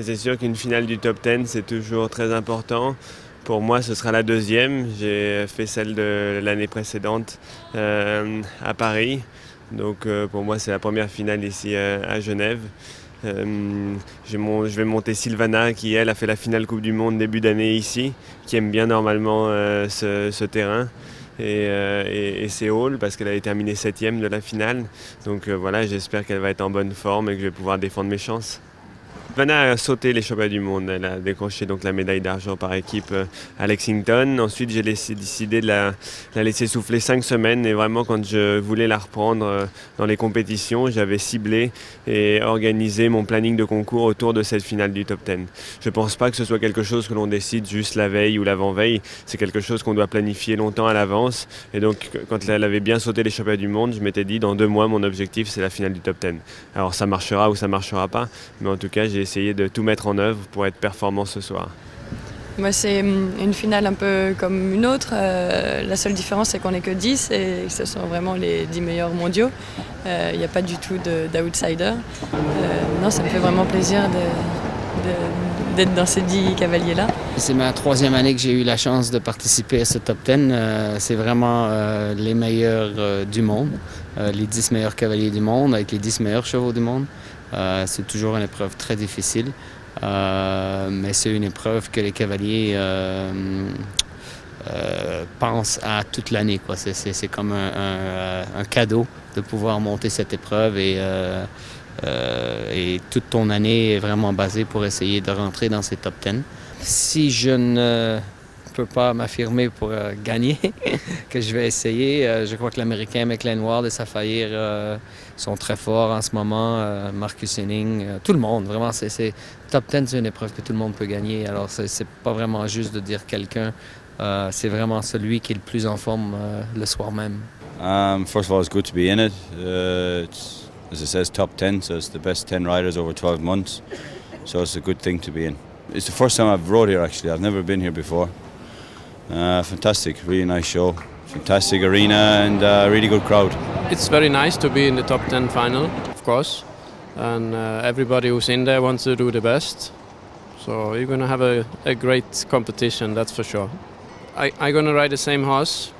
C'est sûr qu'une finale du top 10, c'est toujours très important. Pour moi, ce sera la deuxième. J'ai fait celle de l'année précédente à Paris. Donc pour moi, c'est la première finale ici à Genève. Je vais monter Silvana qui, elle, a fait la finale Coupe du Monde début d'année ici, qui aime bien normalement ce terrain. Et Séoul parce qu'elle avait terminé 7e de la finale. Donc voilà, j'espère qu'elle va être en bonne forme et que je vais pouvoir défendre mes chances. Silvana a sauté les championnats du monde. Elle a décroché donc la médaille d'argent par équipe à Lexington. Ensuite, j'ai décidé de la laisser souffler 5 semaines. Et vraiment, quand je voulais la reprendre dans les compétitions, j'avais ciblé et organisé mon planning de concours autour de cette finale du top 10. Je ne pense pas que ce soit quelque chose que l'on décide juste la veille ou l'avant-veille. C'est quelque chose qu'on doit planifier longtemps à l'avance. Et donc, quand elle avait bien sauté les championnats du monde, je m'étais dit, dans 2 mois, mon objectif, c'est la finale du top 10. Alors, ça marchera ou ça ne marchera pas. Mais en tout cas, j'ai essayé de tout mettre en œuvre pour être performant ce soir. Moi, c'est une finale un peu comme une autre. La seule différence, c'est qu'on n'est que 10 et que ce sont vraiment les 10 meilleurs mondiaux. Il n'y a pas du tout d'outsider. Non, ça me fait vraiment plaisir d'être dans ces 10 cavaliers-là. C'est ma 3e année que j'ai eu la chance de participer à ce top 10. C'est vraiment les meilleurs du monde, les 10 meilleurs cavaliers du monde avec les 10 meilleurs chevaux du monde. C'est toujours une épreuve très difficile, mais c'est une épreuve que les cavaliers pensent à toute l'année. C'est comme un cadeau de pouvoir monter cette épreuve et toute ton année est vraiment basée pour essayer de rentrer dans ces top 10. Si je ne peux pas m'affirmer pour gagner, que je vais essayer. Je crois que l'Américain McLean-Ward et Safair sont très forts en ce moment. Marcus Henning, tout le monde, vraiment. Top 10, c'est une épreuve que tout le monde peut gagner. Alors, c'est pas vraiment juste de dire quelqu'un. C'est vraiment celui qui est le plus en forme le soir même. First of all, it's good to be in it. As it says, top 10, so it's the best 10 riders over 12 months. So it's a good thing to be in. It's the first time I've rode here, actually. I've never been here before. Fantastic, really nice show. Fantastic arena and really good crowd. It's very nice to be in the top 10 final, of course. And everybody who's in there wants to do the best. So you're going to have a great competition, that's for sure. I'm going to ride the same horse,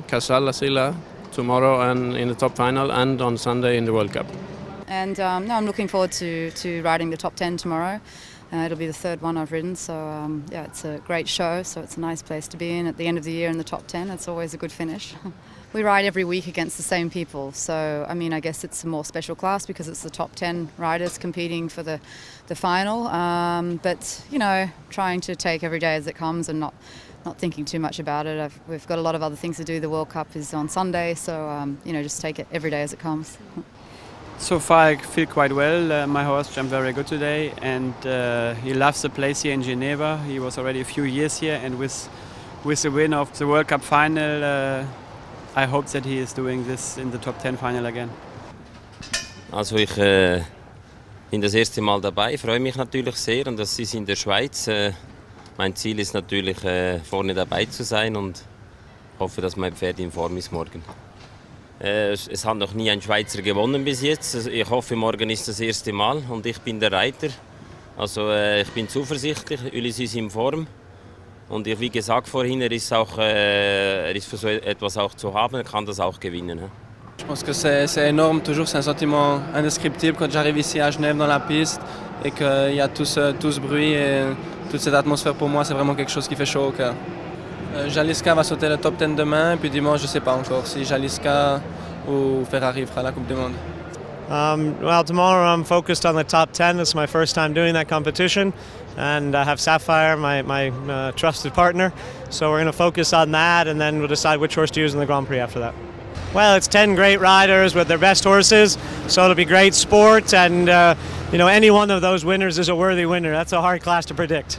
Casal Asila, tomorrow and in the top final and on Sunday in the World Cup. And no, I'm looking forward to riding the top 10 tomorrow. It'll be the 3rd one I've ridden, so yeah, it's a great show, so it's a nice place to be in at the end of the year in the top 10. It's always a good finish. We ride every week against the same people, so I mean, I guess it's a more special class because it's the top 10 riders competing for the final. But you know, trying to take every day as it comes and not thinking too much about it. We've got a lot of other things to do. The World Cup is on Sunday, so you know, just take it every day as it comes. So far I feel quite well. My horse jumped very good today and he loves the place here in Geneva. He was already a few years here and with the win of the World Cup final I hope that he is doing this in the top 10 final again. Also ich bin das erste Mal dabei, freue mich natürlich sehr und das ist in der Schweiz. Mein Ziel ist natürlich vorne dabei zu sein und hoffe, dass mein Pferd in Form ist morgen. Es hat noch nie ein Schweizer gewonnen bis jetzt. Ich hoffe, morgen ist das erste Mal und ich bin der Reiter. Also ich bin zuversichtlich, Ulyss ist in Form. Und wie gesagt vorhin, er ist für so etwas auch zu haben, er kann das auch gewinnen. Je pense que c'est énorme, toujours c'est un sentiment indescriptible quand j'arrive ici à Genève dans la piste et qu'il y a tout ce bruit et toute cette atmosphère pour moi, c'est vraiment quelque chose qui fait chaud au cœur. Jaliska va sauter le top 10 demain, puis dimanche je ne sais pas encore si Jaliska ou Ferrari fera la Coupe du Monde. Well, tomorrow I'm focused on the top 10. It's my first time doing that competition, and I have Sapphire, my trusted partner. So we're going to focus on that, and then we'll decide which horse to use in the Grand Prix after that. Well, it's 10 great riders with their best horses, so it'll be great sport, and you know, any one of those winners is a worthy winner. That's a hard class to predict.